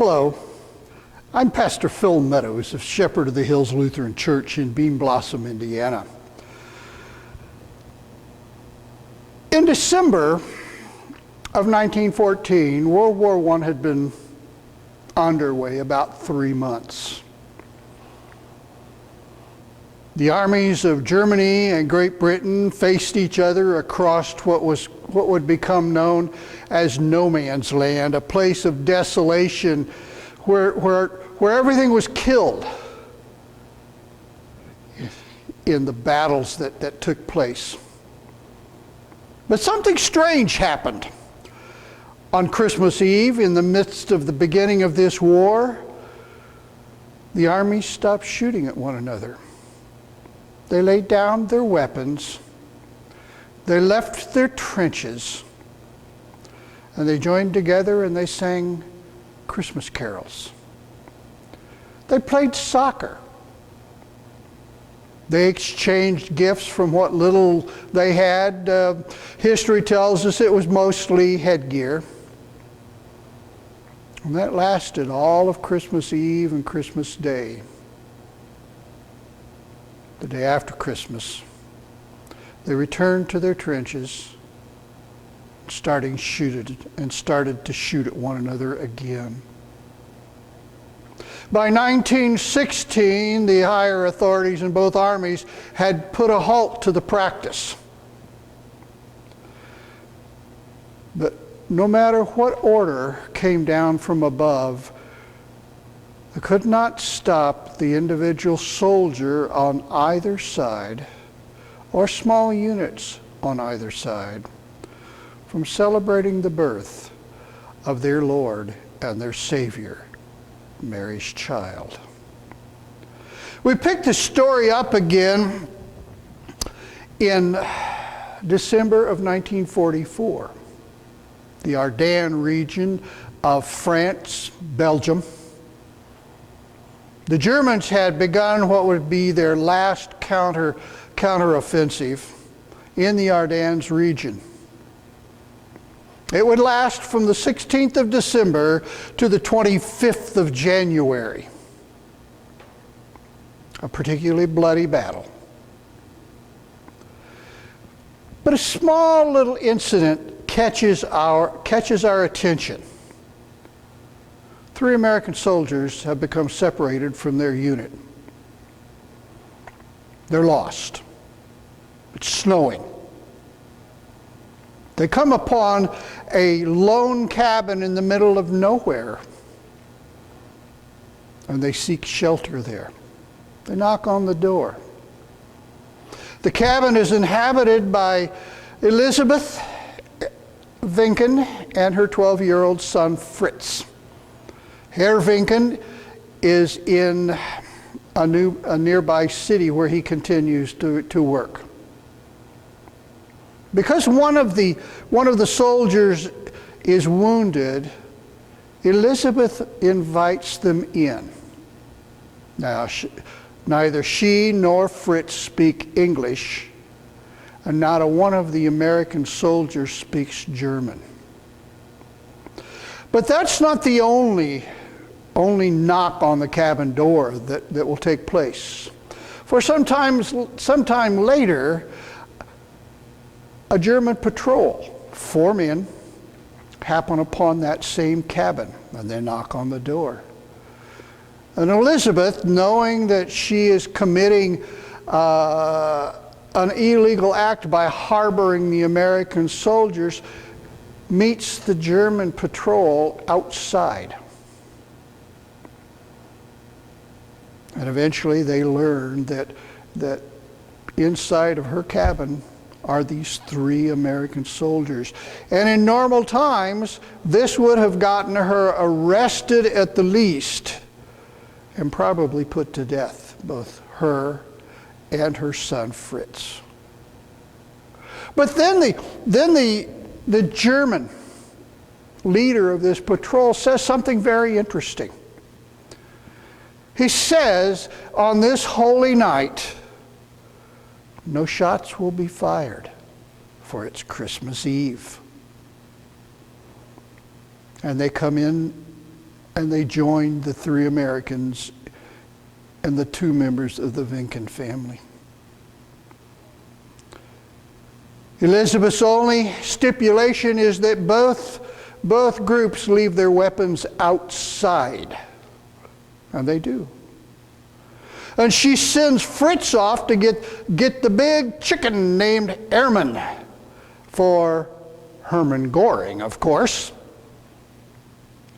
Hello, I'm Pastor Phil Meadows of Shepherd of the Hills Lutheran Church in Bean Blossom, Indiana. In December of 1914, World War I had been underway about 3 months. The armies of Germany and Great Britain faced each other across what would become known as no man's land, a place of desolation where everything was killed in the battles that took place. But something strange happened. On Christmas Eve, in the midst of the beginning of this war, the armies stopped shooting at one another. They laid down their weapons, they left their trenches, and they joined together and they sang Christmas carols. They played soccer. They exchanged gifts from what little they had. History tells us it was mostly headgear. And that lasted all of Christmas Eve and Christmas Day. The day after Christmas, they returned to their trenches, started to shoot at one another again. By 1916, the higher authorities in both armies had put a halt to the practice. But no matter what order came down from above, it could not stop the individual soldier on either side, or small units on either side, from celebrating the birth of their Lord and their Savior, Mary's child. We picked the story up again in December of 1944. The Ardennes region of France, Belgium. The Germans had begun what would be their last counteroffensive in the Ardennes region. It would last from the 16th of December to the 25th of January. A particularly bloody battle. But a small little incident catches our attention. 3 American soldiers have become separated from their unit. They're lost. It's snowing. They come upon a lone cabin in the middle of nowhere, and they seek shelter there. They knock on the door. The cabin is inhabited by Elizabeth Vinken and her 12-year-old son Fritz. Herr Vinken is in a nearby city where he continues to work. Because one of the soldiers is wounded, Elizabeth invites them in. Now, neither she nor Fritz speak English, and not a one of the American soldiers speaks German. But that's not the only knock on the cabin door that will take place. For sometime later, a German patrol, 4 men, happen upon that same cabin, and they knock on the door. And Elizabeth, knowing that she is committing an illegal act by harboring the American soldiers, meets the German patrol outside. And eventually they learn that inside of her cabin are these 3 American soldiers. And in normal times, this would have gotten her arrested at the least and probably put to death, both her and her son Fritz. But then the German leader of this patrol says something very interesting. He says, on this holy night, no shots will be fired, for it's Christmas Eve. And they come in and they joined the 3 Americans and the 2 members of the Vinken family. Elizabeth's only stipulation is that both groups leave their weapons outside. And they do. And she sends Fritz off to get the big chicken named Ehrman for Hermann Göring, of course.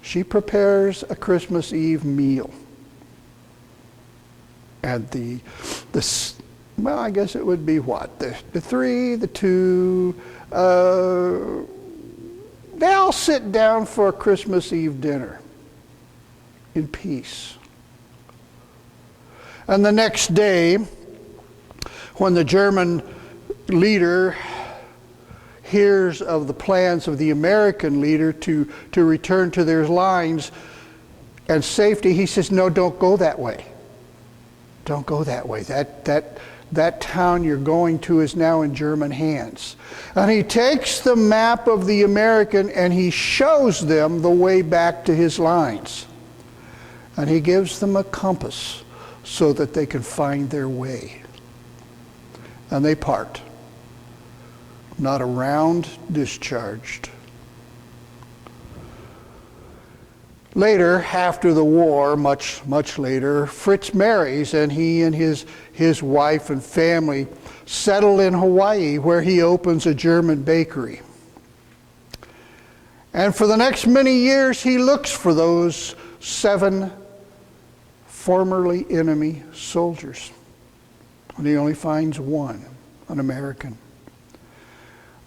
She prepares a Christmas Eve meal. And well, I guess it would be what? The 3, the 2, they all sit down for a Christmas Eve dinner in peace. And the next day, when the German leader hears of the plans of the American leader to return to their lines and safety, he says, no, don't go that way. Don't go that way. That town you're going to is now in German hands. And he takes the map of the American and he shows them the way back to his lines. And he gives them a compass so that they can find their way. And they part. Not a round discharged. Later, after the war, much later, Fritz marries, and he and his wife and family settle in Hawaii, where he opens a German bakery. And for the next many years, he looks for those 7 formerly enemy soldiers. And he only finds one, an American.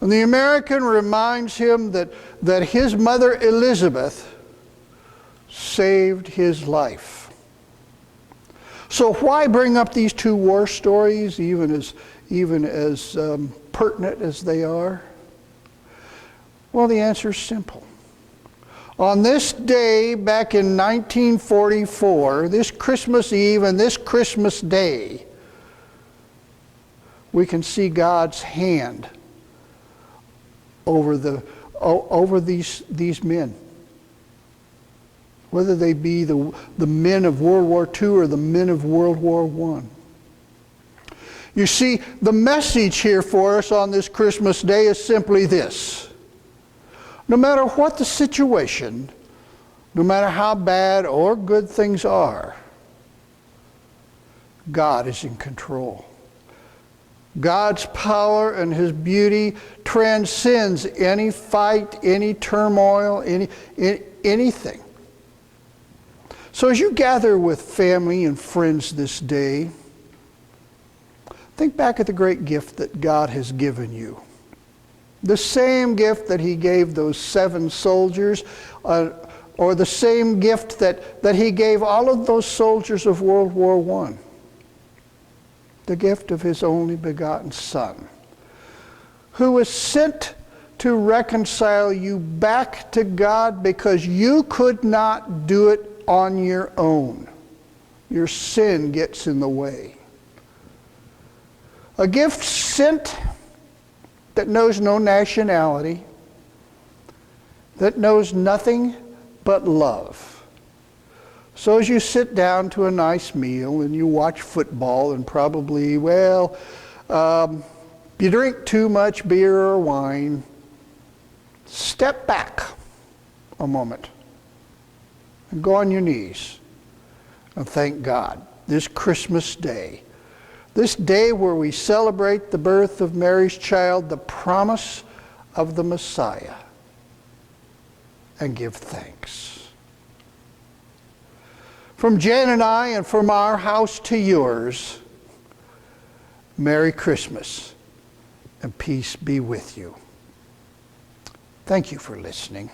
And the American reminds him that his mother Elizabeth saved his life. So why bring up these 2 war stories, even as pertinent as they are? Well, the answer is simple. On this day, back in 1944, this Christmas Eve and this Christmas Day, we can see God's hand over these men. Whether they be the men of World War II or the men of World War I. You see, the message here for us on this Christmas Day is simply this. No matter what the situation, no matter how bad or good things are, God is in control. God's power and His beauty transcends any fight, any turmoil, anything. So as you gather with family and friends this day, think back at the great gift that God has given you. The same gift that He gave those 7 soldiers, or the same gift that He gave all of those soldiers of World War I. The gift of His only begotten Son, who was sent to reconcile you back to God because you could not do it on your own. Your sin gets in the way. A gift sent that knows no nationality, that knows nothing but love. So as you sit down to a nice meal and you watch football and probably, you drink too much beer or wine, step back a moment and go on your knees and thank God this Christmas Day, this day where we celebrate the birth of Mary's child, the promise of the Messiah, and give thanks. From Jan and I, and from our house to yours, Merry Christmas and peace be with you. Thank you for listening.